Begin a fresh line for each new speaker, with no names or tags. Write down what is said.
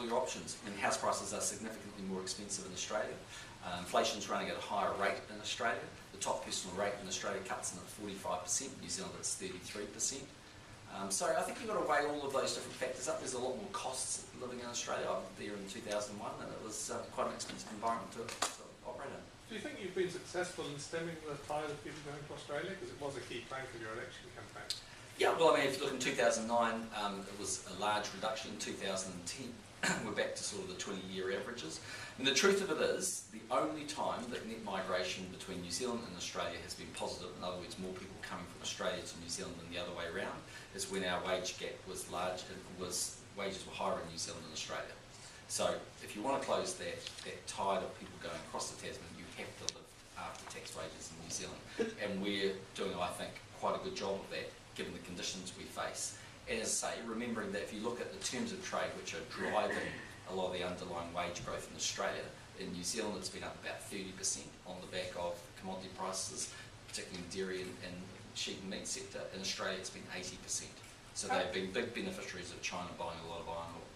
your options. I mean, house prices are significantly more expensive in Australia. Inflation's running at a higher rate in Australia. The top personal rate in Australia cuts in at 45%, New Zealand it's 33%. So I think you've got to weigh all of those different factors up. There's a lot more costs living in Australia. I was there in 2001 and it was quite an expensive environment to operate in.
Do you think you've been successful in stemming the tide of people going to Australia? Because it was a key plank of your election campaign.
Yeah, well, I mean, if you look in 2009, it was a large reduction. In 2010, we're back to sort of the 20-year averages. And the truth of it is, the only time that net migration between New Zealand and Australia has been positive, in other words, more people coming from Australia to New Zealand than the other way around, is when our wage gap was large and wages were higher in New Zealand than Australia. So if you want to close that tide of people going across the Tasman, you have to live after-tax wages in New Zealand. And we're doing, I think, quite a good job of that, given the conditions we face. And as I say, remembering that if you look at the terms of trade which are driving a lot of the underlying wage growth in Australia, in New Zealand it's been up about 30% on the back of commodity prices, particularly in dairy and sheep and meat sector. In Australia it's been 80%. So they've been big beneficiaries of China buying a lot of iron ore.